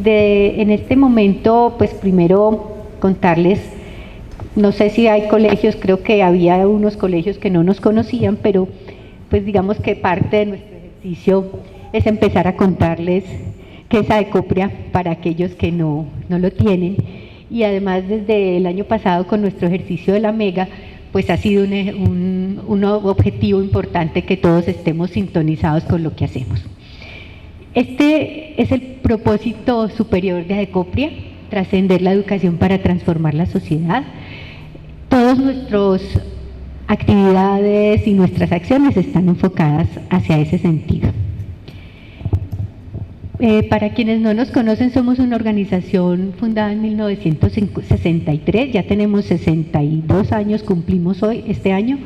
En este momento, pues primero contarles, no sé si hay colegios, creo que había unos colegios que no nos conocían, pero pues digamos que parte de nuestro ejercicio es empezar a contarles qué es Adecopria para aquellos que no lo tienen. Y además desde el año pasado con nuestro ejercicio de la Mega, pues ha sido un objetivo importante que todos estemos sintonizados con lo que hacemos. Este es el propósito superior de Adecopria, trascender la educación para transformar la sociedad. Todas nuestras actividades y nuestras acciones están enfocadas hacia ese sentido. Para quienes no nos conocen, somos una organización fundada en 1963, ya tenemos 62 años, cumplimos este año,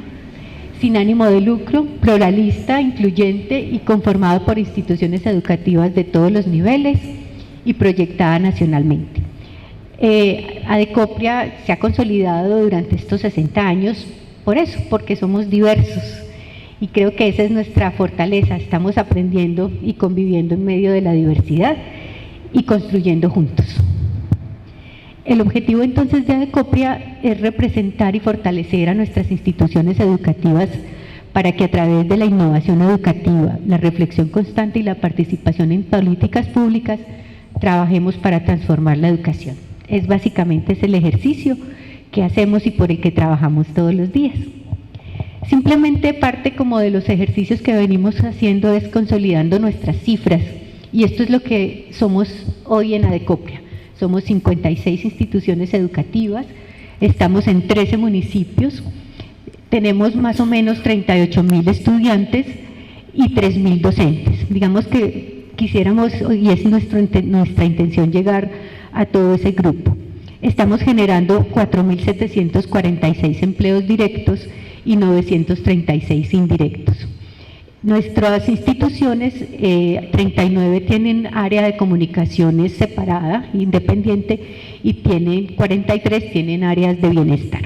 sin ánimo de lucro, pluralista, incluyente y conformado por instituciones educativas de todos los niveles y proyectada nacionalmente. Adecopria se ha consolidado durante estos 60 años por eso, porque somos diversos y creo que esa es nuestra fortaleza, estamos aprendiendo y conviviendo en medio de la diversidad y construyendo juntos. El objetivo entonces de Adecopria es representar y fortalecer a nuestras instituciones educativas para que a través de la innovación educativa, la reflexión constante y la participación en políticas públicas trabajemos para transformar la educación. Básicamente es el ejercicio que hacemos y por el que trabajamos todos los días. Simplemente parte como de los ejercicios que venimos haciendo es consolidando nuestras cifras y esto es lo que somos hoy en Adecopria. Somos 56 instituciones educativas, estamos en 13 municipios, tenemos más o menos 38.000 estudiantes y 3.000 docentes. Digamos que quisiéramos, y es nuestra intención, llegar a todo ese grupo. Estamos generando 4.746 empleos directos y 936 indirectos. Nuestras instituciones, 39 tienen área de comunicaciones separada, independiente, y 43 tienen áreas de bienestar.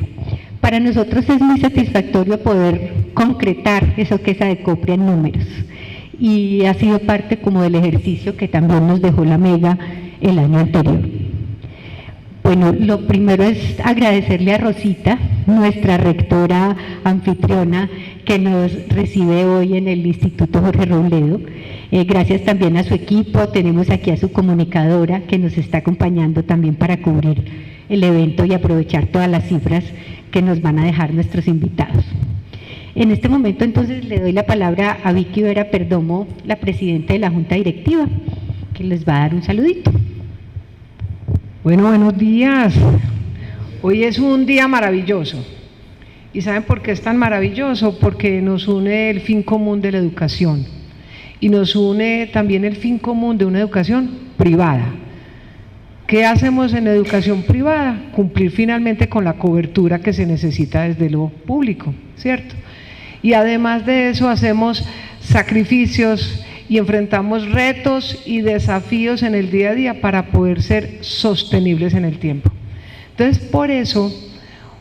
Para nosotros es muy satisfactorio poder concretar eso que es Adecopria en números, y ha sido parte como del ejercicio que también nos dejó la Mega el año anterior. Bueno, lo primero es agradecerle a Rosita, nuestra rectora anfitriona, que nos recibe hoy en el Instituto Jorge Robledo. Gracias también a su equipo, tenemos aquí a su comunicadora que nos está acompañando también para cubrir el evento y aprovechar todas las cifras que nos van a dejar nuestros invitados. En este momento entonces le doy la palabra a Vicky Vera Perdomo, la presidenta de la Junta Directiva, que les va a dar un saludito. Bueno, buenos días. Hoy es un día maravilloso. ¿Y saben por qué es tan maravilloso? Porque nos une el fin común de la educación y nos une también el fin común de una educación privada. ¿Qué hacemos en la educación privada? Cumplir finalmente con la cobertura que se necesita desde lo público, ¿cierto? Y además de eso hacemos sacrificios y enfrentamos retos y desafíos en el día a día para poder ser sostenibles en el tiempo. Entonces, por eso,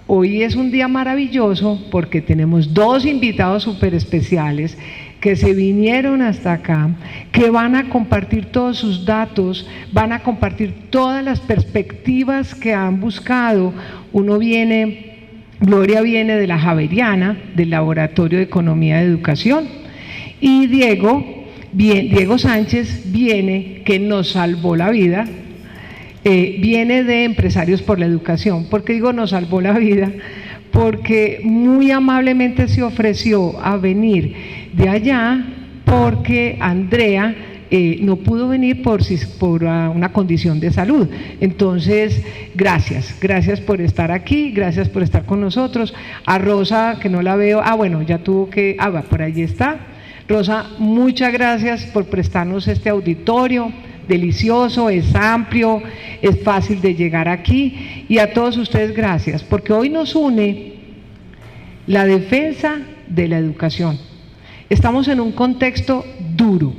hoy es un día maravilloso porque tenemos dos invitados súper especiales que se vinieron hasta acá, que van a compartir todos sus datos, van a compartir todas las perspectivas que han buscado. Gloria viene de la Javeriana, del Laboratorio de Economía de Educación, y Diego Sánchez viene, que nos salvó la vida, viene de Empresarios por la Educación. ¿Por qué digo nos salvó la vida? Porque muy amablemente se ofreció a venir de allá porque Andrea no pudo venir por una condición de salud. Entonces, gracias por estar aquí, gracias por estar con nosotros. A Rosa, que no la veo, bueno, ya tuvo que, por allí está. Rosa, muchas gracias por prestarnos este auditorio, delicioso, es amplio, es fácil de llegar aquí, y a todos ustedes gracias, porque hoy nos une la defensa de la educación. Estamos en un contexto duro,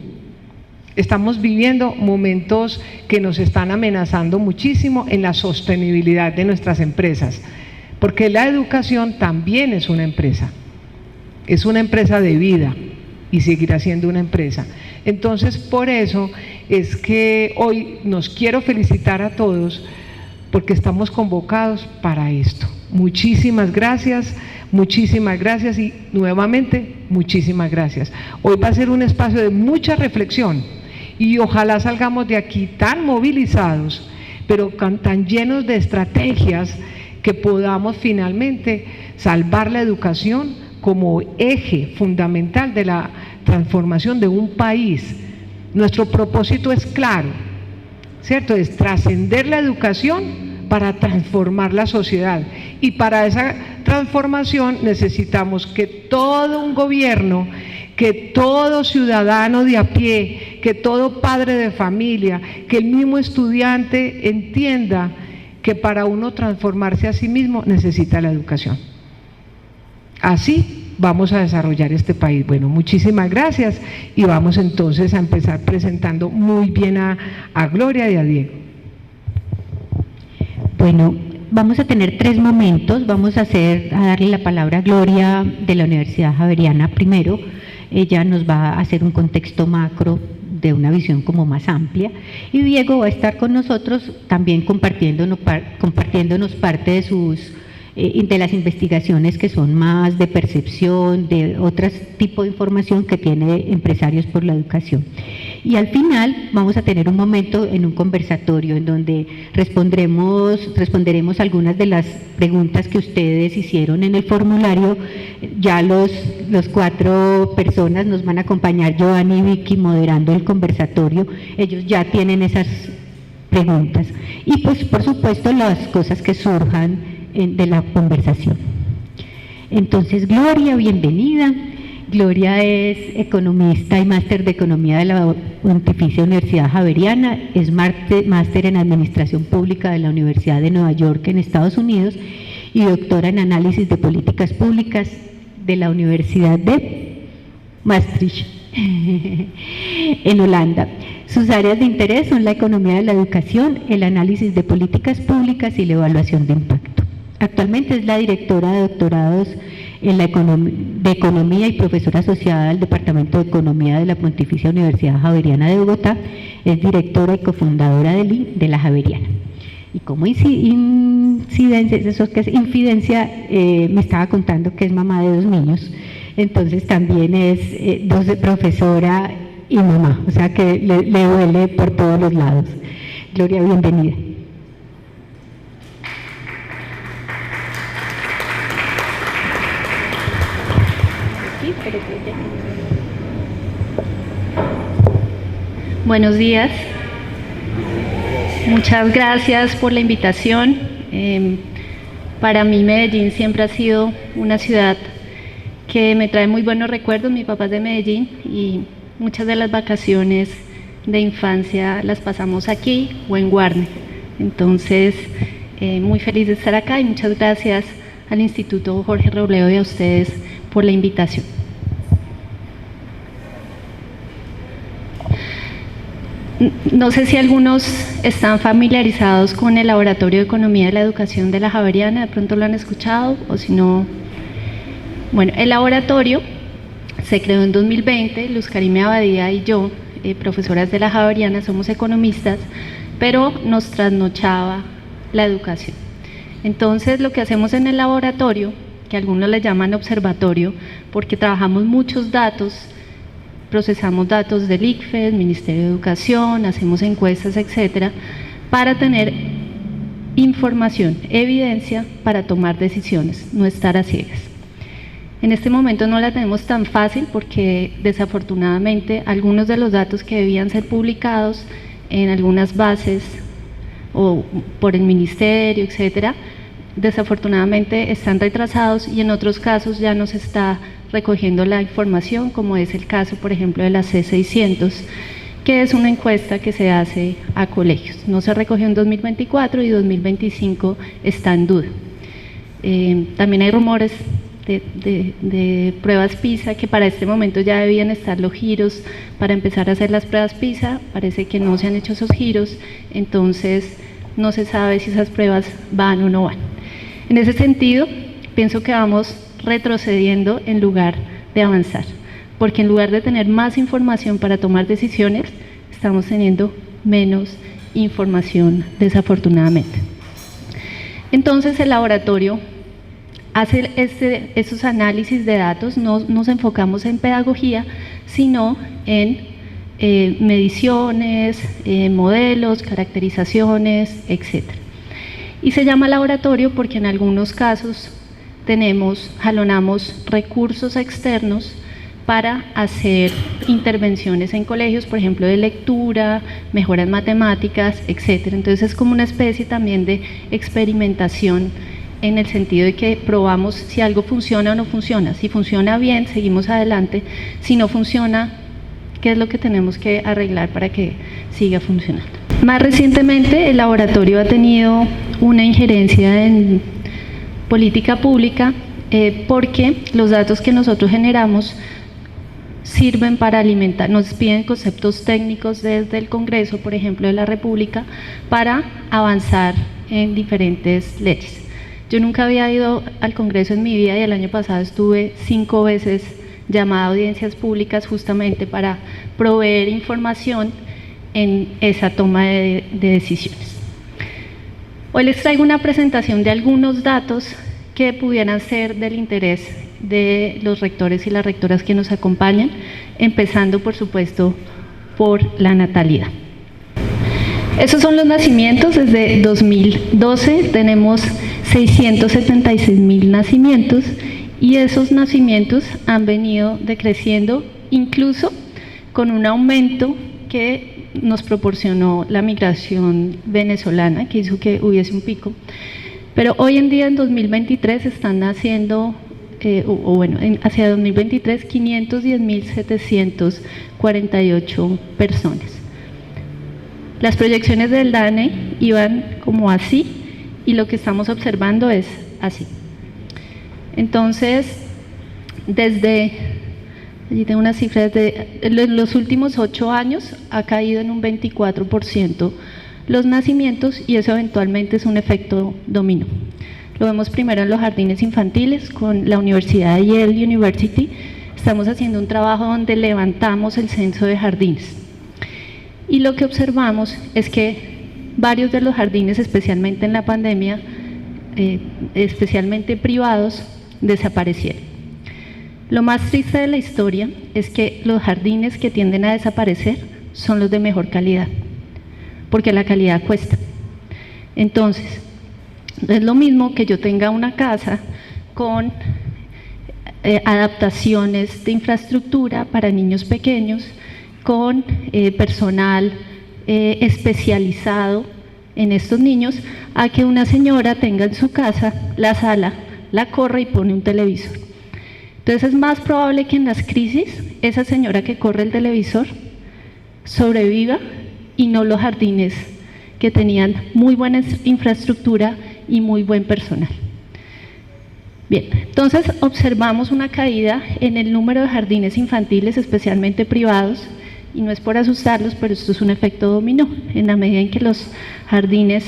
estamos viviendo momentos que nos están amenazando muchísimo en la sostenibilidad de nuestras empresas, porque la educación también es una empresa de vida. y seguirá siendo una empresa. Entonces, por eso es que hoy nos quiero felicitar a todos porque estamos convocados para esto. Muchísimas gracias y nuevamente muchísimas gracias. Hoy va a ser un espacio de mucha reflexión y ojalá salgamos de aquí tan movilizados, pero tan llenos de estrategias que podamos finalmente salvar la educación como eje fundamental de la transformación de un país. Nuestro propósito es claro, ¿cierto? Es trascender la educación para transformar la sociedad, y para esa transformación necesitamos que todo un gobierno, que todo ciudadano de a pie, que todo padre de familia, que el mismo estudiante entienda que para uno transformarse a sí mismo necesita la educación. Así vamos a desarrollar este país. Bueno, muchísimas gracias y vamos entonces a empezar presentando muy bien a Gloria y a Diego. Bueno, vamos a tener 3 momentos. Vamos a darle la palabra a Gloria de la Universidad Javeriana primero. Ella nos va a hacer un contexto macro de una visión como más amplia, y Diego va a estar con nosotros también compartiéndonos parte de las investigaciones que son más de percepción, de otro tipo de información que tiene Empresarios por la Educación. Y al final vamos a tener un momento en un conversatorio en donde responderemos algunas de las preguntas que ustedes hicieron en el formulario. Ya los 4 personas nos van a acompañar, Giovanni y Vicky, moderando el conversatorio. Ellos ya tienen esas preguntas. Y pues por supuesto las cosas que surjan de la conversación. Entonces, Gloria, bienvenida. Gloria es economista y máster de Economía de la Pontificia Universidad Javeriana, es máster en Administración Pública de la Universidad de Nueva York en Estados Unidos y doctora en Análisis de Políticas Públicas de la Universidad de Maastricht en Holanda. Sus áreas de interés son la economía de la educación, el análisis de políticas públicas y la evaluación de impacto. Actualmente es la directora de doctorados de Economía y profesora asociada del Departamento de Economía de la Pontificia Universidad Javeriana de Bogotá. Es directora y cofundadora de la Javeriana. Y como incidencia, me estaba contando que es mamá de 2 niños, entonces también es profesora y mamá, o sea que le duele por todos los lados. Gloria, bienvenida. Buenos días, muchas gracias por la invitación. Para mí Medellín siempre ha sido una ciudad que me trae muy buenos recuerdos. Mi papá es de Medellín y muchas de las vacaciones de infancia las pasamos aquí o en Guarne. Entonces, muy feliz de estar acá y muchas gracias al Instituto Jorge Robledo y a ustedes por la invitación. No sé si algunos están familiarizados con el Laboratorio de Economía de la Educación de la Javeriana, de pronto lo han escuchado, o si no. Bueno, el laboratorio se creó en 2020, Luz Karime Abadía y yo, profesoras de la Javeriana, somos economistas, pero nos trasnochaba la educación. Entonces, lo que hacemos en el laboratorio, que algunos le llaman observatorio, porque trabajamos muchos datos, procesamos datos del ICFES, Ministerio de Educación, hacemos encuestas, etcétera, para tener información, evidencia para tomar decisiones, no estar a ciegas. En este momento no la tenemos tan fácil porque desafortunadamente algunos de los datos que debían ser publicados en algunas bases o por el ministerio, etcétera, desafortunadamente están retrasados y en otros casos ya no se está recogiendo la información, como es el caso, por ejemplo, de la C600, que es una encuesta que se hace a colegios. No se recogió en 2024 y 2025 está en duda. También hay rumores de pruebas PISA, que para este momento ya debían estar los giros para empezar a hacer las pruebas PISA. Parece que no se han hecho esos giros, entonces no se sabe si esas pruebas van o no van. En ese sentido, pienso que vamos retrocediendo en lugar de avanzar. porque en lugar de tener más información para tomar decisiones, estamos teniendo menos información, desafortunadamente. Entonces el laboratorio hace estos análisis de datos, no nos enfocamos en pedagogía, sino en mediciones, modelos, caracterizaciones, etc. Y se llama laboratorio porque en algunos casos jalonamos recursos externos para hacer intervenciones en colegios, por ejemplo, de lectura, mejoras matemáticas, etc. Entonces es como una especie también de experimentación en el sentido de que probamos si algo funciona o no funciona. Si funciona bien, seguimos adelante. Si no funciona, ¿qué es lo que tenemos que arreglar para que siga funcionando? Más recientemente, el laboratorio ha tenido una injerencia en política pública porque los datos que nosotros generamos sirven para alimentar, nos piden conceptos técnicos desde el Congreso, por ejemplo, de la República, para avanzar en diferentes leyes. Yo nunca había ido al Congreso en mi vida y el año pasado estuve 5 veces llamada a audiencias públicas justamente para proveer información en esa toma de decisiones. Hoy les traigo una presentación de algunos datos que pudieran ser del interés de los rectores y las rectoras que nos acompañan, empezando por supuesto por la natalidad. Esos son los nacimientos. Desde 2012 tenemos 676,000 nacimientos y esos nacimientos han venido decreciendo, incluso con un aumento que nos proporcionó la migración venezolana, que hizo que hubiese un pico. Pero hoy en día, en 2023, están naciendo, hacia 2023, 510,748 personas. Las proyecciones del DANE iban como así y lo que estamos observando es así. Entonces, allí tengo una cifra, desde los últimos 8 años ha caído en un 24% los nacimientos y eso eventualmente es un efecto dominó. Lo vemos primero en los jardines infantiles con la Universidad de Yale University. Estamos haciendo un trabajo donde levantamos el censo de jardines. Y lo que observamos es que varios de los jardines, especialmente en la pandemia, especialmente privados, desaparecieron. Lo más triste de la historia es que los jardines que tienden a desaparecer son los de mejor calidad, porque la calidad cuesta. Entonces, es lo mismo que yo tenga una casa con adaptaciones de infraestructura para niños pequeños, con personal especializado en estos niños, a que una señora tenga en su casa la sala, la corre y pone un televisor. Entonces es más probable que en las crisis esa señora que corre el televisor sobreviva y no los jardines que tenían muy buena infraestructura y muy buen personal. Bien, entonces observamos una caída en el número de jardines infantiles, especialmente privados, y no es por asustarlos, pero esto es un efecto dominó. En la medida en que los jardines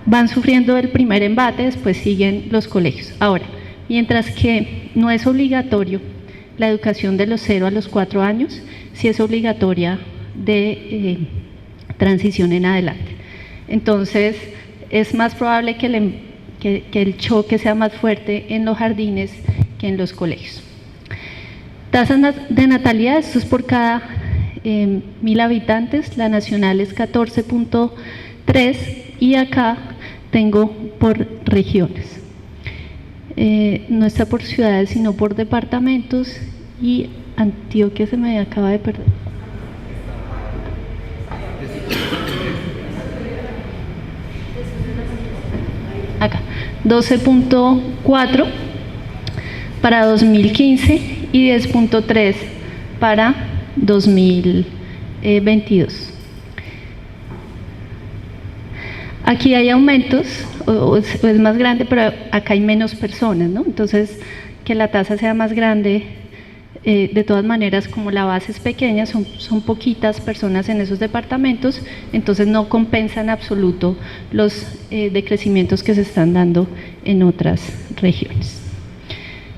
van sufriendo el primer embate, después siguen los colegios. Ahora, mientras que no es obligatorio la educación de los 0 a los 4 años, sí es obligatoria de transición en adelante. Entonces, es más probable que el choque sea más fuerte en los jardines que en los colegios. Tasas de natalidad, esto es por cada 1.000 habitantes, la nacional es 14.3 y acá tengo por regiones. No está por ciudades, sino por departamentos, y Antioquia se me acaba de perder. Acá, 12.4 para 2015 y 10.3 para 2022. Aquí hay aumentos, o es más grande, pero acá hay menos personas, ¿no? Entonces, que la tasa sea más grande, de todas maneras, como la base es pequeña, son poquitas personas en esos departamentos, entonces no compensa en absoluto los decrecimientos que se están dando en otras regiones.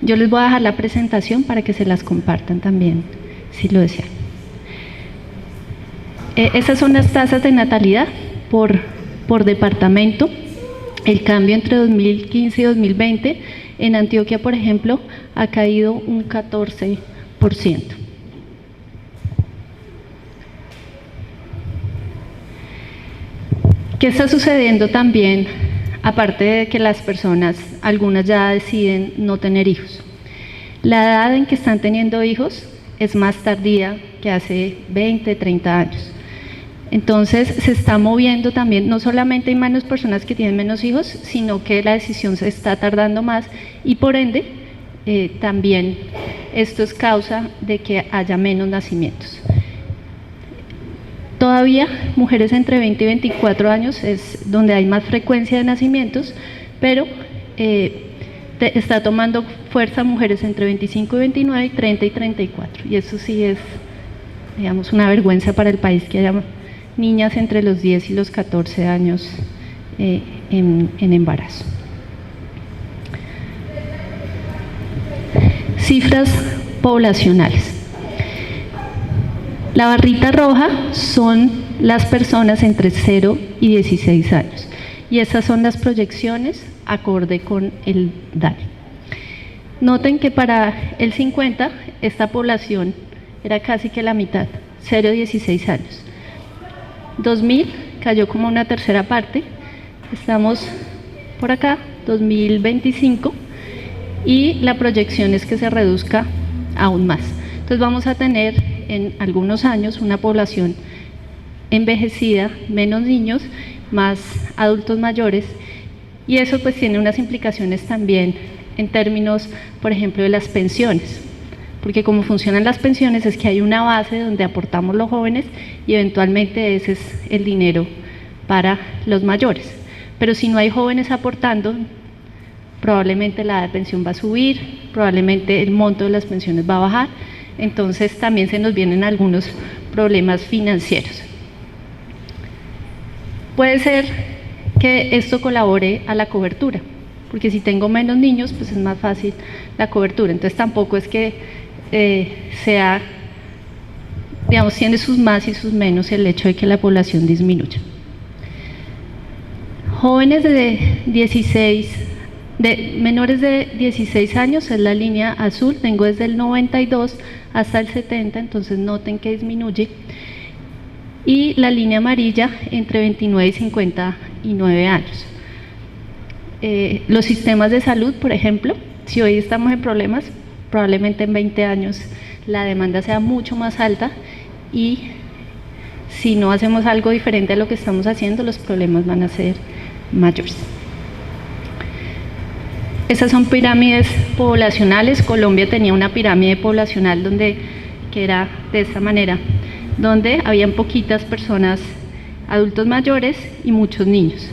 Yo les voy a dejar la presentación para que se las compartan también, si lo desean. Esas son las tasas de natalidad por departamento. El cambio entre 2015 y 2020, en Antioquia, por ejemplo, ha caído un 14%. ¿Qué está sucediendo también? Aparte de que las personas, algunas ya deciden no tener hijos. La edad en que están teniendo hijos es más tardía que hace 20, 30 años. Entonces se está moviendo también, no solamente hay menos personas que tienen menos hijos, sino que la decisión se está tardando más y por ende también esto es causa de que haya menos nacimientos. Todavía mujeres entre 20 y 24 años es donde hay más frecuencia de nacimientos, pero está tomando fuerza mujeres entre 25 y 29 y 30 y 34. Y eso sí es, digamos, una vergüenza para el país que haya niñas entre los 10 y los 14 años en embarazo. Cifras poblacionales. La barrita roja son las personas entre 0 y 16 años y esas son las proyecciones acorde con el DANE. Noten que para el 50 esta población era casi que la mitad, 0 a 16 años. 2000 cayó como una tercera parte, estamos por acá, 2025, y la proyección es que se reduzca aún más. Entonces vamos a tener en algunos años una población envejecida, menos niños, más adultos mayores, y eso pues tiene unas implicaciones también en términos, por ejemplo, de las pensiones, porque como funcionan las pensiones es que hay una base donde aportamos los jóvenes y eventualmente ese es el dinero para los mayores, pero si no hay jóvenes aportando, probablemente la edad de pensión va a subir, probablemente el monto de las pensiones va a bajar, entonces también se nos vienen algunos problemas financieros. Puede ser que esto colabore a la cobertura, porque si tengo menos niños, pues es más fácil la cobertura, entonces tampoco es que sea, digamos, tiene sus más y sus menos el hecho de que la población disminuya. Jóvenes menores de 16 años es la línea azul, tengo desde el 92 hasta el 70, entonces noten que disminuye. Y la línea amarilla entre 29 y 59 años. Los sistemas de salud, por ejemplo, si hoy estamos en problemas, probablemente en 20 años la demanda sea mucho más alta y si no hacemos algo diferente a lo que estamos haciendo, los problemas van a ser mayores. Esas son pirámides poblacionales. Colombia tenía una pirámide poblacional que era de esta manera, donde habían poquitas personas, adultos mayores y muchos niños.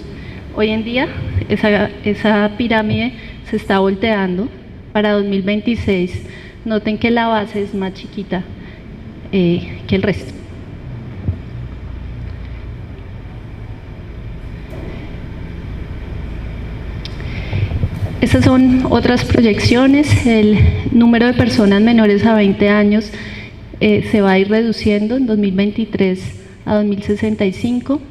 Hoy en día esa pirámide se está volteando. Para 2026, noten que la base es más chiquita que el resto. Estas son otras proyecciones. El número de personas menores a 20 años se va a ir reduciendo en 2023 a 2065,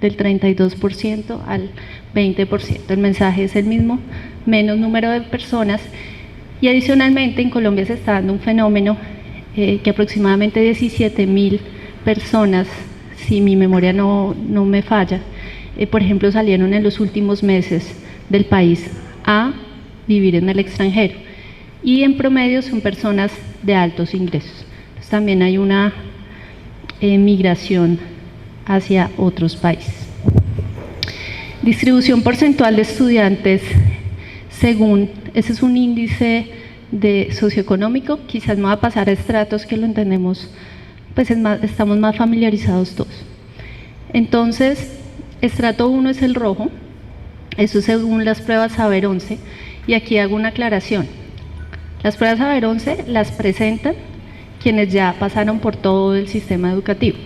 del 32% al 20%. El mensaje es el mismo, menos número de personas. Y adicionalmente en Colombia se está dando un fenómeno que aproximadamente 17.000 personas, si mi memoria no me falla, por ejemplo, salieron en los últimos meses del país a vivir en el extranjero y en promedio son personas de altos ingresos. Entonces también hay una migración hacia otros países. Distribución porcentual de estudiantes según, ese es un índice de socioeconómico, quizás no va a pasar a estratos que lo entendemos, pues estamos más familiarizados todos. Entonces, estrato 1 es el rojo, eso según las pruebas Saber 11, y aquí hago una aclaración. Las pruebas Saber 11 las presentan quienes ya pasaron por todo el sistema educativo.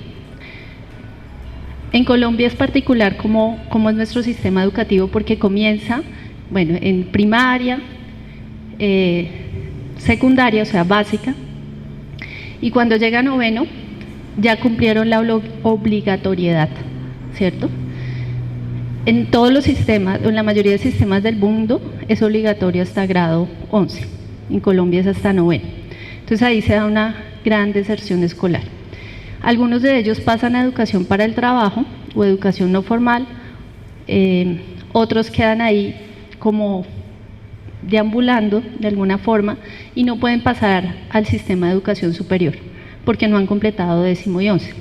En Colombia es particular cómo es nuestro sistema educativo porque comienza, bueno, en primaria, secundaria, o sea, básica, y cuando llega a noveno ya cumplieron la obligatoriedad, ¿cierto? En todos los sistemas, en la mayoría de sistemas del mundo, es obligatorio hasta grado 11. En Colombia es hasta noveno. Entonces ahí se da una gran deserción escolar. Algunos de ellos pasan a educación para el trabajo o educación no formal, otros quedan ahí como deambulando de alguna forma y no pueden pasar al sistema de educación superior porque no han completado décimo y 11.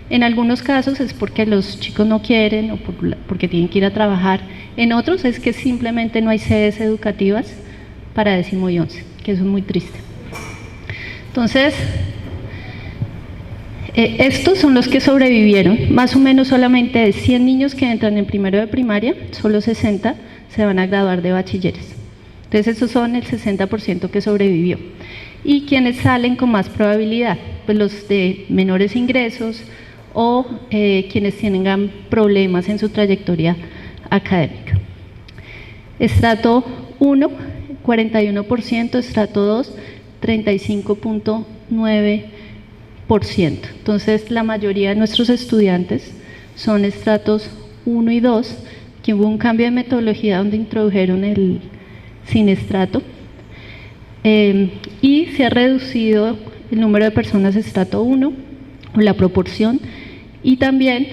En algunos casos es porque los chicos no quieren o porque tienen que ir a trabajar. En otros es que simplemente no hay sedes educativas para décimo y 11, que eso es muy triste. Entonces, estos son los que sobrevivieron. Más o menos solamente de 100 niños que entran en primero de primaria, solo 60 se van a graduar de bachilleres. Entonces, esos son el 60% que sobrevivió. ¿Y quienes salen con más probabilidad? Pues los de menores ingresos, o quienes tengan problemas en su trayectoria académica. Estrato 1, 41%, estrato 2, 35.9%. Entonces, la mayoría de nuestros estudiantes son estratos 1 y 2, que hubo un cambio de metodología donde introdujeron el sinestrato, y se ha reducido el número de personas estrato 1, o la proporción, y también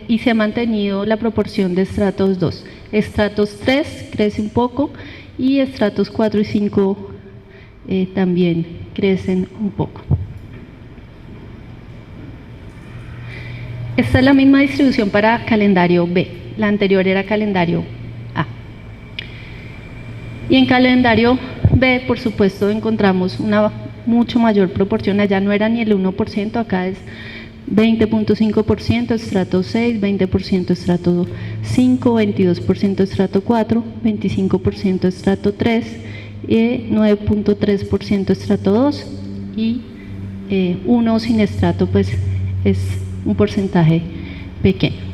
y se ha mantenido la proporción de estratos 2. Estratos 3 crece un poco y estratos 4 y 5 también crecen un poco. Esta es la misma distribución para calendario B, la anterior era calendario A. Y en calendario B, por supuesto, encontramos una mucho mayor proporción, allá no era ni el 1%, acá es 20.5% estrato 6, 20% estrato 5, 22% estrato 4, 25% estrato 3, 9.3% estrato 2 y 1 sin estrato, pues es un porcentaje pequeño.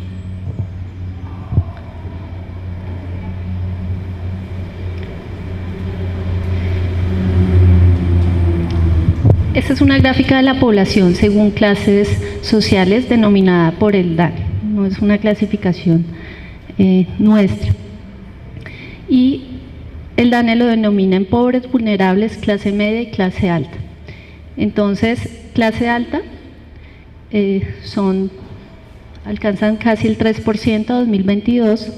Esta es una gráfica de la población según clases sociales denominada por el DANE, no es una clasificación nuestra. Y el DANE lo denomina en pobres, vulnerables, clase media y clase alta. Entonces, clase alta alcanzan casi el 3% a 2022,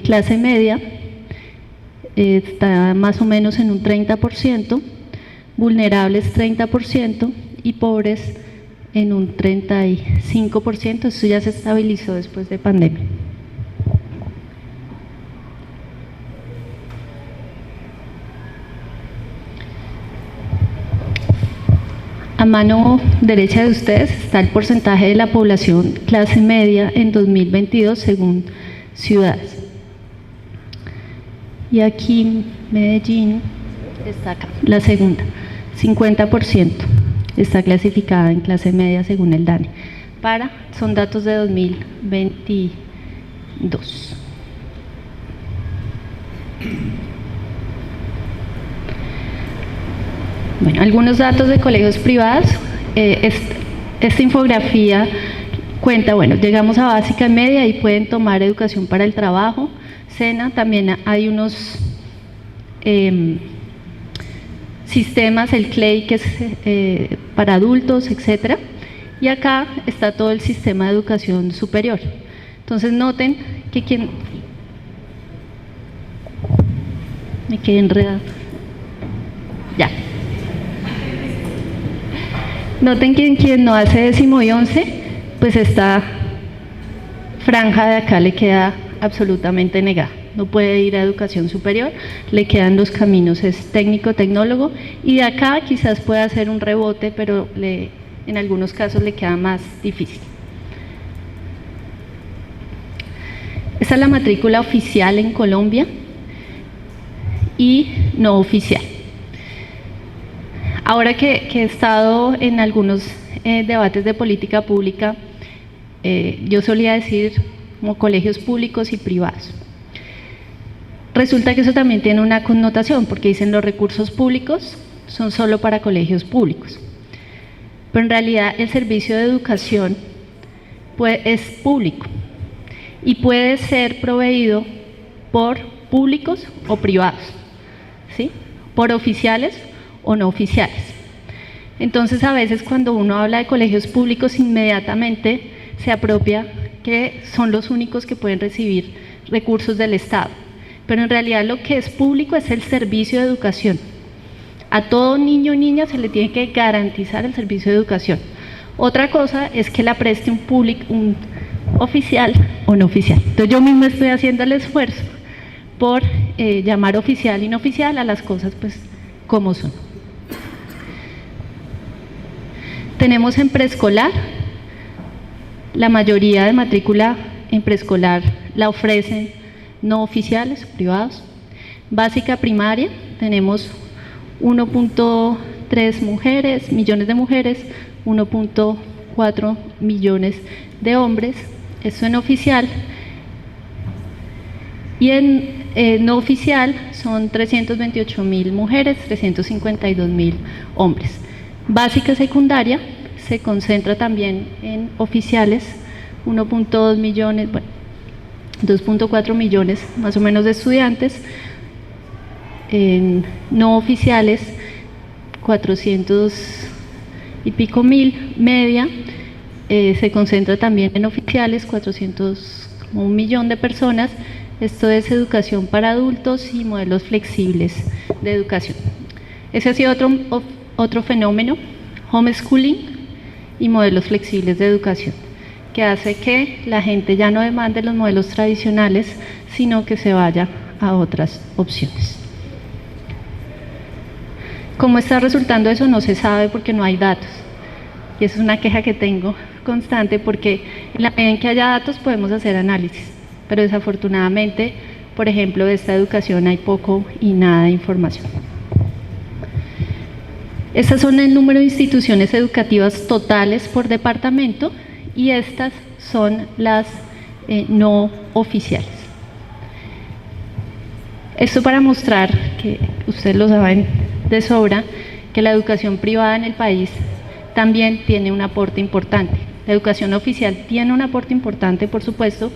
clase media está más o menos en un 30%, vulnerables 30% y pobres en un 35%, esto ya se estabilizó después de pandemia. A mano derecha de ustedes está el porcentaje de la población clase media en 2022 según ciudades. Y aquí Medellín está acá, la segunda, 50% está clasificada en clase media según el DANE. Son datos de 2022. Bueno, algunos datos de colegios privados. Esta infografía cuenta, bueno, llegamos a básica y media y pueden tomar educación para el trabajo, SENA, también hay unos sistemas, el CLEI, que es para adultos, etcétera, y acá está todo el sistema de educación superior. Entonces noten que me quedé enredado. Ya. Noten que quien no hace décimo y 11, pues esta franja de acá le queda absolutamente negada. No puede ir a educación superior, le quedan los caminos, es técnico-tecnólogo, y de acá quizás pueda hacer un rebote, pero en algunos casos le queda más difícil. Esta es la matrícula oficial en Colombia y no oficial. Ahora que he estado en algunos debates de política pública, yo solía decir como colegios públicos y privados. resulta que eso también tiene una connotación, porque dicen los recursos públicos son solo para colegios públicos. Pero en realidad el servicio de educación es público y puede ser proveído por públicos o privados, ¿sí? Por oficiales o no oficiales. Entonces, a veces cuando uno habla de colegios públicos, inmediatamente se apropia que son los únicos que pueden recibir recursos del Estado. Pero en realidad lo que es público es el servicio de educación. A todo niño o niña se le tiene que garantizar el servicio de educación. Otra cosa es que la preste un oficial o no oficial. Entonces yo misma estoy haciendo el esfuerzo por llamar oficial y no oficial a las cosas pues como son. Tenemos en preescolar, la mayoría de matrícula en preescolar la ofrecen no oficiales, privados. Básica primaria, tenemos 1.3 millones de mujeres, 1.4 millones de hombres, eso en oficial. Y en no oficial son 328.000 mujeres, 352.000 hombres. Básica secundaria se concentra también en oficiales, 1.2 millones, bueno, 2.4 millones más o menos de estudiantes. En no oficiales, 400 y pico mil, media, se concentra también en oficiales, 400, como 1 millón de personas. Esto es educación para adultos y modelos flexibles de educación. Ese ha sido otro fenómeno, homeschooling y modelos flexibles de educación, que hace que la gente ya no demande los modelos tradicionales, sino que se vaya a otras opciones. ¿Cómo está resultando eso? No se sabe porque no hay datos. Y esa es una queja que tengo constante, porque en la medida en que haya datos podemos hacer análisis, pero desafortunadamente, por ejemplo, de esta educación hay poco y nada de información. Estas son el número de instituciones educativas totales por departamento y estas son las no oficiales. Esto para mostrar que ustedes lo saben de sobra, que la educación privada en el país también tiene un aporte importante. La educación oficial tiene un aporte importante, por supuesto,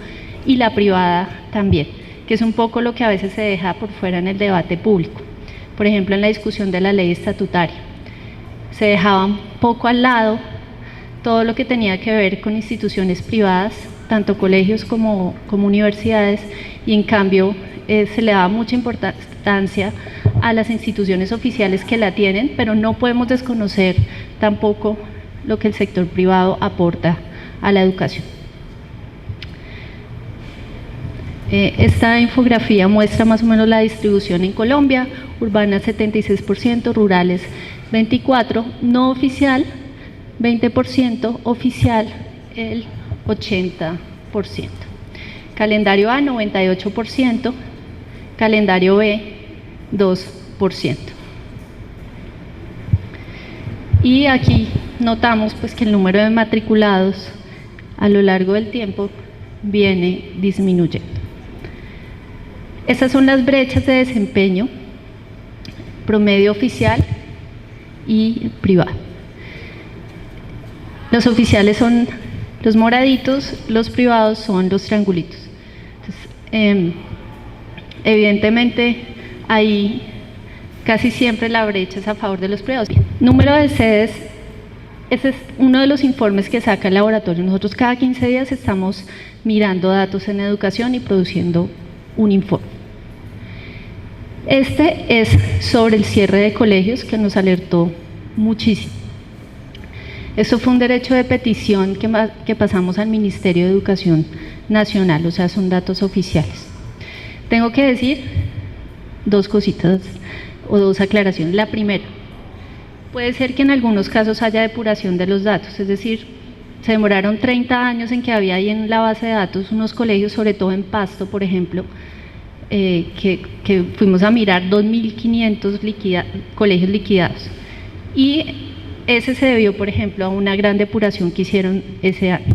y la privada también, que es un poco lo que a veces se deja por fuera en el debate público. Por ejemplo, en la discusión de la ley estatutaria, se dejaba un poco al lado todo lo que tenía que ver con instituciones privadas, tanto colegios como universidades, y en cambio se le daba mucha importancia a las instituciones oficiales que la tienen, pero no podemos desconocer tampoco lo que el sector privado aporta a la educación. Esta infografía muestra más o menos la distribución en Colombia: urbanas 76%, rurales 24%, no oficial 20%, oficial el 80%. Calendario A 98%, calendario B 2%. Y aquí notamos pues que el número de matriculados a lo largo del tiempo viene disminuyendo. Estas son las brechas de desempeño, promedio oficial y privado. Los oficiales son los moraditos, los privados son los triangulitos. Entonces, evidentemente, ahí casi siempre la brecha es a favor de los privados. Bien. Número de sedes, ese es uno de los informes que saca el laboratorio. Nosotros cada 15 días estamos mirando datos en educación y produciendo un informe. Este es sobre el cierre de colegios, que nos alertó muchísimo. Esto fue un derecho de petición que pasamos al Ministerio de Educación Nacional, o sea, son datos oficiales. Tengo que decir dos cositas o dos aclaraciones. La primera, puede ser que en algunos casos haya depuración de los datos, es decir, se demoraron 30 años en que había ahí en la base de datos unos colegios, sobre todo en Pasto, por ejemplo, que fuimos a mirar 2.500 colegios liquidados. Y ese se debió, por ejemplo, a una gran depuración que hicieron ese año.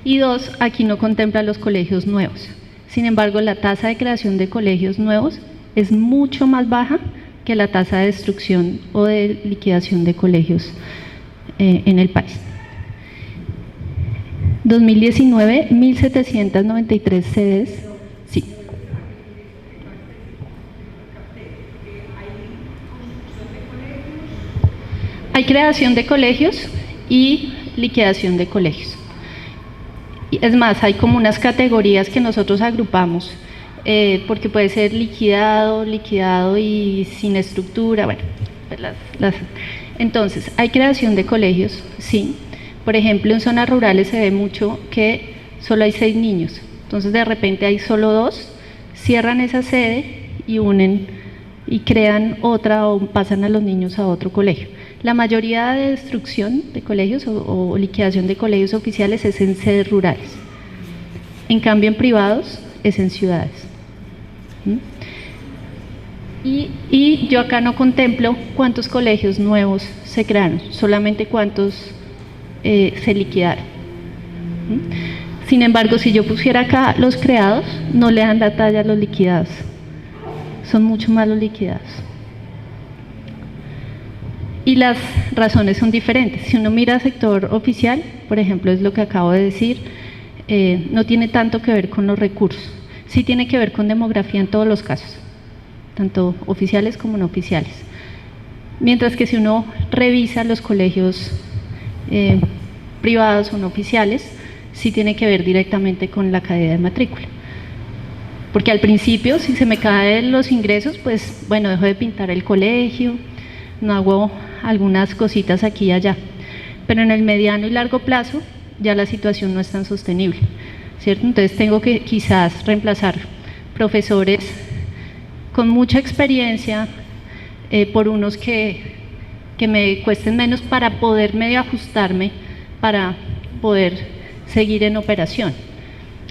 Y dos, aquí no contempla los colegios nuevos. Sin embargo, la tasa de creación de colegios nuevos es mucho más baja que la tasa de destrucción o de liquidación de colegios en el país. 2019, 1.793 sedes. Sí. Hay creación de colegios y liquidación de colegios. Es más, hay como unas categorías que nosotros agrupamos, porque puede ser liquidado y sin estructura, bueno, entonces, hay creación de colegios, sí. Por ejemplo, en zonas rurales se ve mucho que solo hay 6 niños, entonces de repente hay solo 2, cierran esa sede y unen y crean otra o pasan a los niños a otro colegio. La mayoría de destrucción de colegios o liquidación de colegios oficiales es en sedes rurales. En cambio, en privados es en ciudades. Y yo acá no contemplo cuántos colegios nuevos se crearon, solamente cuántos se liquidaron. Sin embargo, si yo pusiera acá los creados, no le dan la talla a los liquidados. Son mucho más los liquidados. Y las razones son diferentes. Si uno mira sector oficial, por ejemplo, es lo que acabo de decir, no tiene tanto que ver con los recursos. Sí tiene que ver con demografía en todos los casos, tanto oficiales como no oficiales. Mientras que si uno revisa los colegios privados o no oficiales, sí tiene que ver directamente con la caída de matrícula. Porque al principio, si se me caen los ingresos, pues bueno, dejo de pintar el colegio, no hago algunas cositas aquí y allá. Pero en el mediano y largo plazo, ya la situación no es tan sostenible, ¿cierto? Entonces tengo que quizás reemplazar profesores con mucha experiencia por unos que me cuesten menos para poder medio ajustarme, para poder seguir en operación.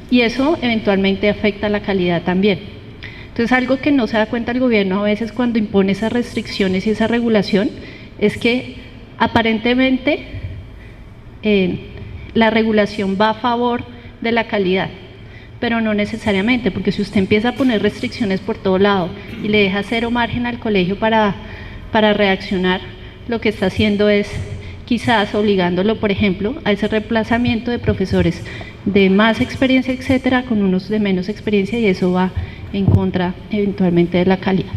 Y eso eventualmente afecta la calidad también. Entonces, algo que no se da cuenta el gobierno a veces cuando impone esas restricciones y esa regulación es que aparentemente la regulación va a favor de la calidad, pero no necesariamente, porque si usted empieza a poner restricciones por todo lado y le deja cero margen al colegio para reaccionar, lo que está haciendo es quizás obligándolo, por ejemplo, a ese reemplazamiento de profesores de más experiencia, etcétera, con unos de menos experiencia, y eso va en contra eventualmente de la calidad.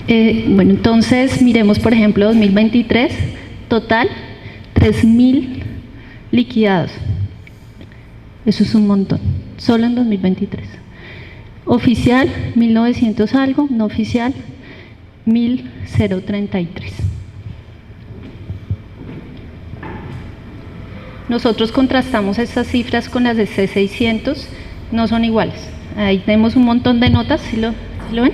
Bueno, entonces miremos, por ejemplo, 2023, total 3.000 liquidados. Eso es un montón, solo en 2023. Oficial, 1.900 algo, no oficial, 1.033. Nosotros contrastamos estas cifras con las de C600, no son iguales. Ahí tenemos un montón de notas, ¿sí lo ven?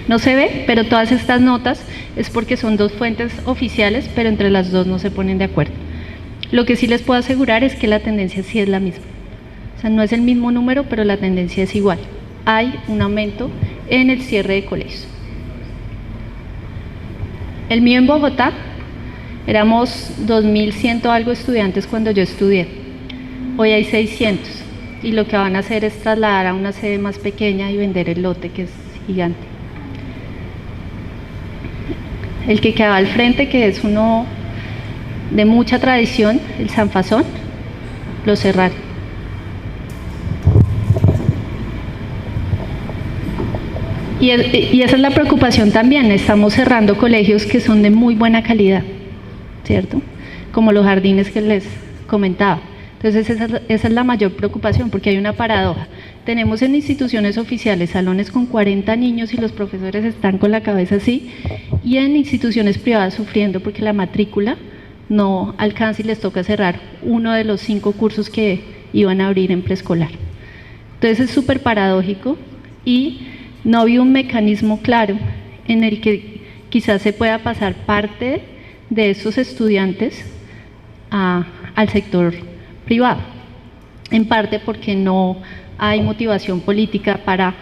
No se ve, pero todas estas notas es porque son dos fuentes oficiales, pero entre las dos no se ponen de acuerdo. Lo que sí les puedo asegurar es que la tendencia sí es la misma. O sea, no es el mismo número, pero la tendencia es igual. Hay un aumento en el cierre de colegios. El mío en Bogotá, éramos 2.100 algo estudiantes cuando yo estudié. Hoy hay 600 y lo que van a hacer es trasladar a una sede más pequeña y vender el lote, que es gigante. El que quedaba al frente, que es uno de mucha tradición, el San Fasón, lo cerraron. Y esa es la preocupación también, estamos cerrando colegios que son de muy buena calidad, ¿cierto? Como los jardines que les comentaba. Entonces esa es la mayor preocupación, porque hay una paradoja. Tenemos en instituciones oficiales salones con 40 niños y los profesores están con la cabeza así, y en instituciones privadas sufriendo porque la matrícula no alcanza y les toca cerrar uno de los 5 cursos que iban a abrir en preescolar. Entonces es súper paradójico y no había un mecanismo claro en el que quizás se pueda pasar parte de esos estudiantes al sector privado, en parte porque no hay motivación política para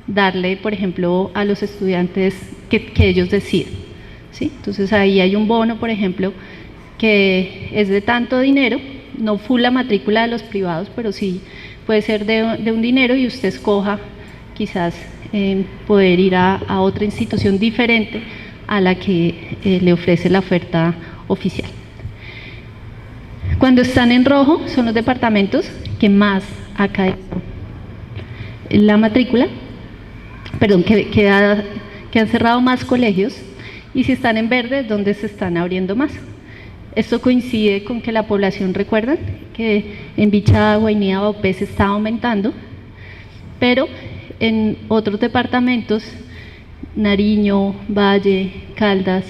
darle, por ejemplo, a los estudiantes que ellos deciden, ¿sí? Entonces ahí hay un bono, por ejemplo, que es de tanto dinero, no full la matrícula de los privados, pero sí puede ser de un dinero y usted escoja quizás poder ir a otra institución diferente a la que le ofrece la oferta oficial. Cuando están en rojo son los departamentos que más ha caído la matrícula, perdón, que han cerrado más colegios, y si están en verde es donde se están abriendo más. Esto coincide con que la población, recuerdan que en Bichada, Guainía, Baupés se está aumentando, pero en otros departamentos, Nariño, Valle, Caldas,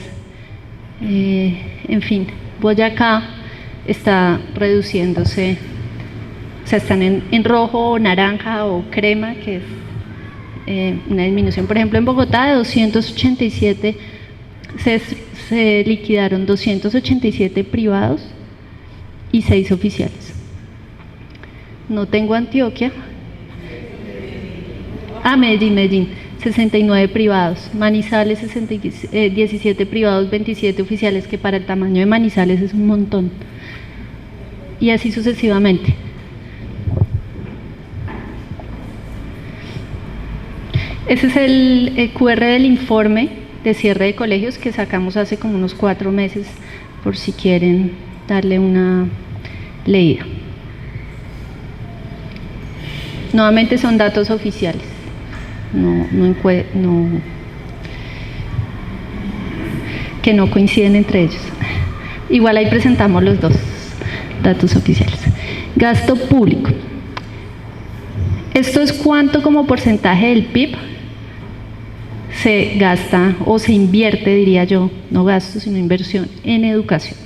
en fin, Boyacá, está reduciéndose, o sea, están en rojo o naranja o crema, que es una disminución. Por ejemplo, en Bogotá de 287 se liquidaron 287 privados y 6 oficiales. No tengo Antioquia. Medellín, 69 privados, Manizales 17 privados, 27 oficiales, que para el tamaño de Manizales es un montón. Y así sucesivamente. Ese es el QR del informe de cierre de colegios que sacamos hace como unos 4 meses, por si quieren darle una leída. Nuevamente son datos oficiales, que no coinciden entre ellos. Igual ahí presentamos los dos datos oficiales. Gasto público. Esto es cuánto como porcentaje del PIB se gasta o se invierte, diría yo, no gasto sino inversión, en educación.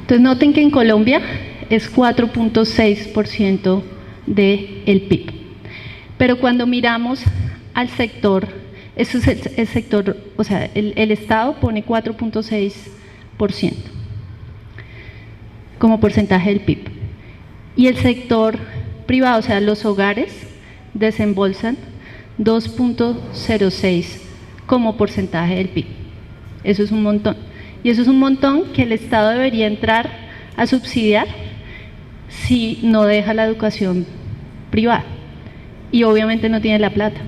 Entonces noten que en Colombia es 4.6% del PIB. Pero cuando miramos al sector, eso es el sector, o sea, el Estado pone 4.6% como porcentaje del PIB. Y el sector privado, o sea, los hogares, desembolsan 2.06 como porcentaje del PIB. Eso es un montón. Y eso es un montón que el Estado debería entrar a subsidiar si no deja la educación privada. Y obviamente no tiene la plata.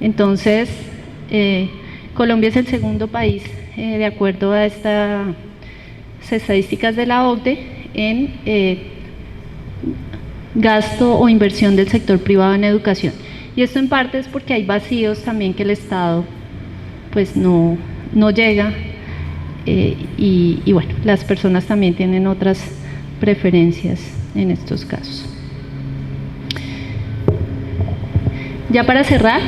Entonces, Colombia es el segundo país, de acuerdo a estas estadísticas de la OCDE, en gasto o inversión del sector privado en educación. Y esto en parte es porque hay vacíos también que el Estado pues no llega, y bueno, las personas también tienen otras preferencias en estos casos. Ya para cerrar,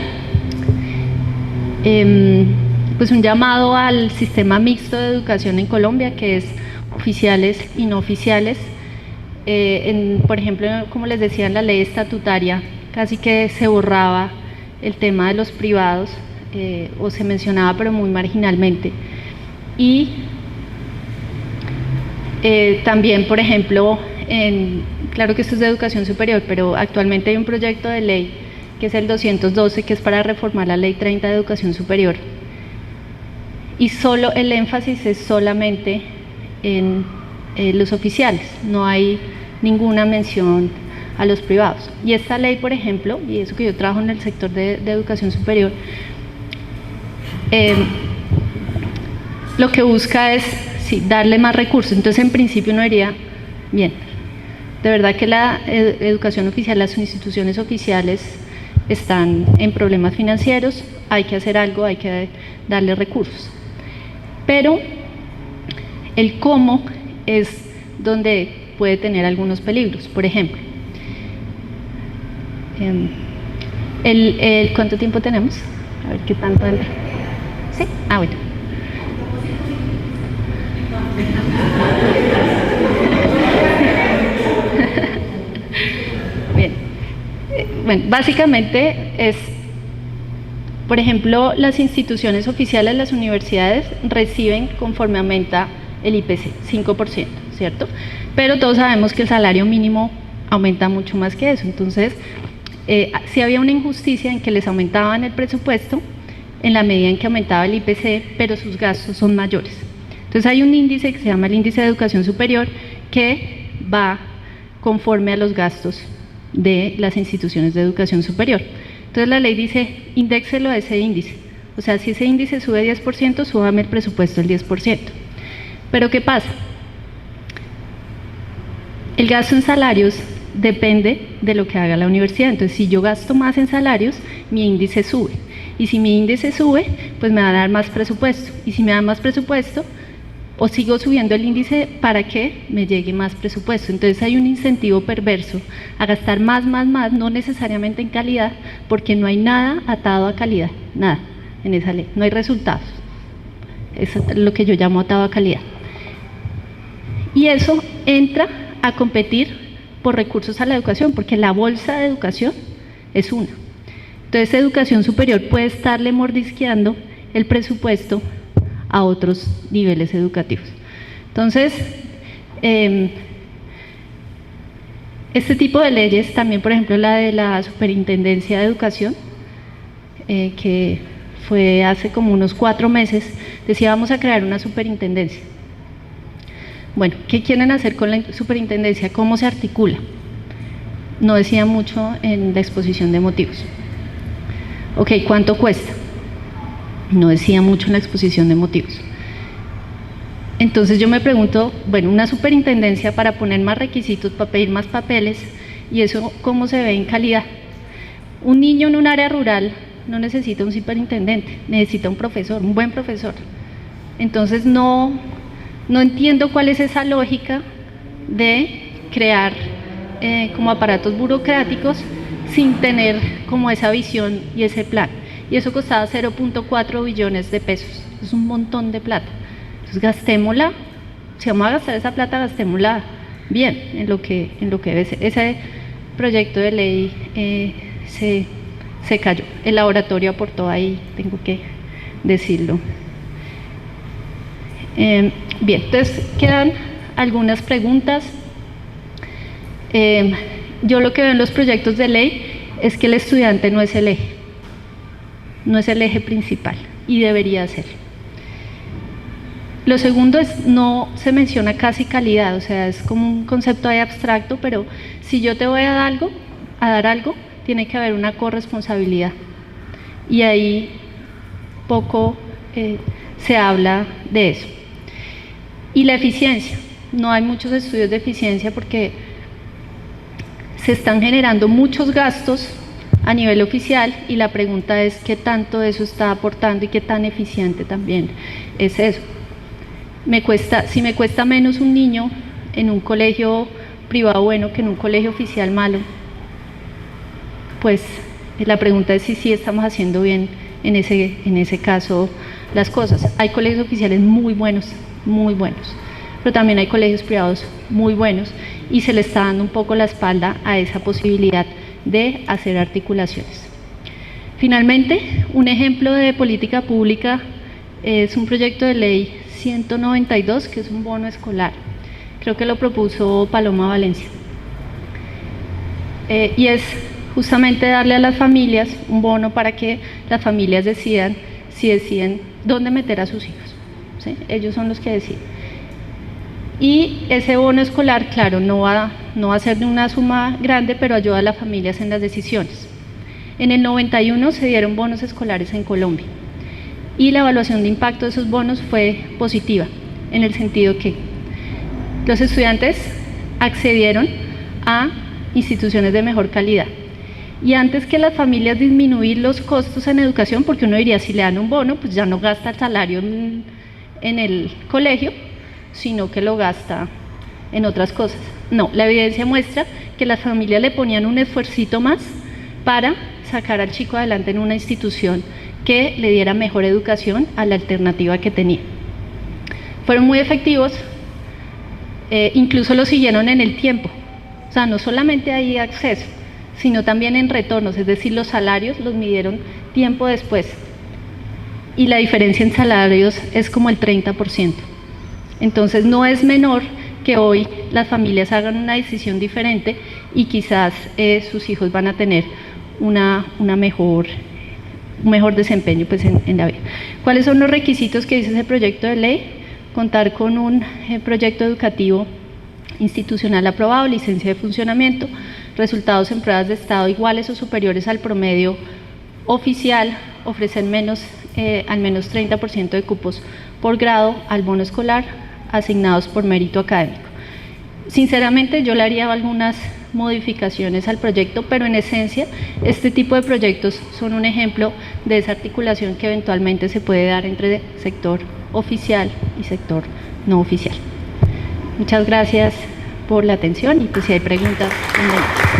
pues un llamado al sistema mixto de educación en Colombia, que es oficiales y no oficiales. Por ejemplo, como les decía, en la ley estatutaria casi que se borraba el tema de los privados, o se mencionaba pero muy marginalmente. Y también, por ejemplo, claro que esto es de educación superior, pero actualmente hay un proyecto de ley que es el 212, que es para reformar la ley 30 de educación superior, y solo el énfasis es solamente en los oficiales, no hay ninguna mención a los privados. Y esta ley, por ejemplo, y eso que yo trabajo en el sector de educación superior, lo que busca es darle más recursos. Entonces, en principio uno diría, bien, de verdad que la educación oficial, las instituciones oficiales están en problemas financieros, hay que hacer algo, hay que darle recursos. Pero el cómo es donde puede tener algunos peligros. Por ejemplo, ¿cuánto tiempo tenemos? A ver qué tanto entra. ¿Sí? Bueno. Bien. Bueno, básicamente es, por ejemplo, las instituciones oficiales, las universidades reciben conforme aumenta el IPC, 5%, ¿cierto? Pero todos sabemos que el salario mínimo aumenta mucho más que eso. Entonces, sí había una injusticia en que les aumentaban el presupuesto en la medida en que aumentaba el IPC, pero sus gastos son mayores. Entonces hay un índice que se llama el índice de educación superior, que va conforme a los gastos de las instituciones de educación superior. Entonces la ley dice, indéxelo a ese índice. O sea, si ese índice sube 10%, súbame el presupuesto el 10%. Pero ¿qué pasa? El gasto en salarios depende de lo que haga la universidad. Entonces, si yo gasto más en salarios, mi índice sube. Y si mi índice sube, pues me va a dar más presupuesto. Y si me da más presupuesto, o sigo subiendo el índice para que me llegue más presupuesto. Entonces hay un incentivo perverso a gastar más, no necesariamente en calidad, porque no hay nada atado a calidad, nada en esa ley, no hay resultados. Es lo que yo llamo atado a calidad. Y eso entra a competir por recursos a la educación, porque la bolsa de educación es una. Entonces educación superior puede estarle mordisqueando el presupuesto a otros niveles educativos. Entonces, este tipo de leyes, también por ejemplo la de la Superintendencia de Educación, que fue hace como unos 4 meses, decía vamos a crear una superintendencia. Bueno, ¿qué quieren hacer con la superintendencia? ¿Cómo se articula? No decía mucho en la exposición de motivos. Ok, ¿cuánto cuesta? No decía mucho en la exposición de motivos. Entonces yo me pregunto, bueno, una superintendencia para poner más requisitos, para pedir más papeles, y eso ¿cómo se ve en calidad? Un niño en un área rural no necesita un superintendente, necesita un profesor, un buen profesor. Entonces no entiendo cuál es esa lógica de crear como aparatos burocráticos sin tener como esa visión y ese plan. Y eso costaba 0.4 billones de pesos, es un montón de plata. Entonces gastémosla, si vamos a gastar esa plata, gastémosla bien, en lo que debe ser. Ese proyecto de ley se cayó, el laboratorio aportó ahí, tengo que decirlo. Bien, entonces quedan algunas preguntas. Yo lo que veo en los proyectos de ley es que el estudiante no es el eje. No es el eje principal y debería ser. Lo segundo es, no se menciona casi calidad, o sea, es como un concepto ahí abstracto, pero si yo te voy a dar algo, tiene que haber una corresponsabilidad. Y ahí poco se habla de eso. Y la eficiencia, no hay muchos estudios de eficiencia porque se están generando muchos gastos a nivel oficial y la pregunta es qué tanto eso está aportando y qué tan eficiente también es eso. Si me cuesta menos un niño en un colegio privado bueno que en un colegio oficial malo, pues la pregunta es si sí estamos haciendo bien en ese caso las cosas. Hay colegios oficiales muy buenos, pero también hay colegios privados muy buenos y se le está dando un poco la espalda a esa posibilidad de hacer articulaciones. Finalmente, un ejemplo de política pública es un proyecto de ley 192, que es un bono escolar. Creo que lo propuso Paloma Valencia. Y es justamente darle a las familias un bono para que las familias decidan dónde meter a sus hijos. ¿Sí? Ellos son los que deciden. Y ese bono escolar, claro, no va a ser de una suma grande, pero ayuda a las familias en las decisiones. En el 91 se dieron bonos escolares en Colombia y la evaluación de impacto de esos bonos fue positiva, en el sentido que los estudiantes accedieron a instituciones de mejor calidad. Y antes que las familias disminuir los costos en educación, porque uno diría, si le dan un bono, pues ya no gasta el salario en el colegio, sino que lo gasta en otras cosas. No, la evidencia muestra que las familias le ponían un esfuercito más para sacar al chico adelante en una institución que le diera mejor educación a la alternativa que tenía. Fueron muy efectivos, incluso lo siguieron en el tiempo, o sea, no solamente hay acceso, sino también en retornos, es decir, los salarios los midieron tiempo después y la diferencia en salarios es como el 30%. Entonces no es menor que hoy las familias hagan una decisión diferente y quizás sus hijos van a tener un mejor desempeño pues, en la vida. ¿Cuáles son los requisitos que dice ese proyecto de ley? Contar con un proyecto educativo institucional aprobado, licencia de funcionamiento, resultados en pruebas de estado iguales o superiores al promedio oficial, ofrecer al menos 30% de cupos por grado al bono escolar asignados por mérito académico. Sinceramente, yo le haría algunas modificaciones al proyecto, pero en esencia, este tipo de proyectos son un ejemplo de esa articulación que eventualmente se puede dar entre sector oficial y sector no oficial. Muchas gracias por la atención y pues si hay preguntas, bienvenidas.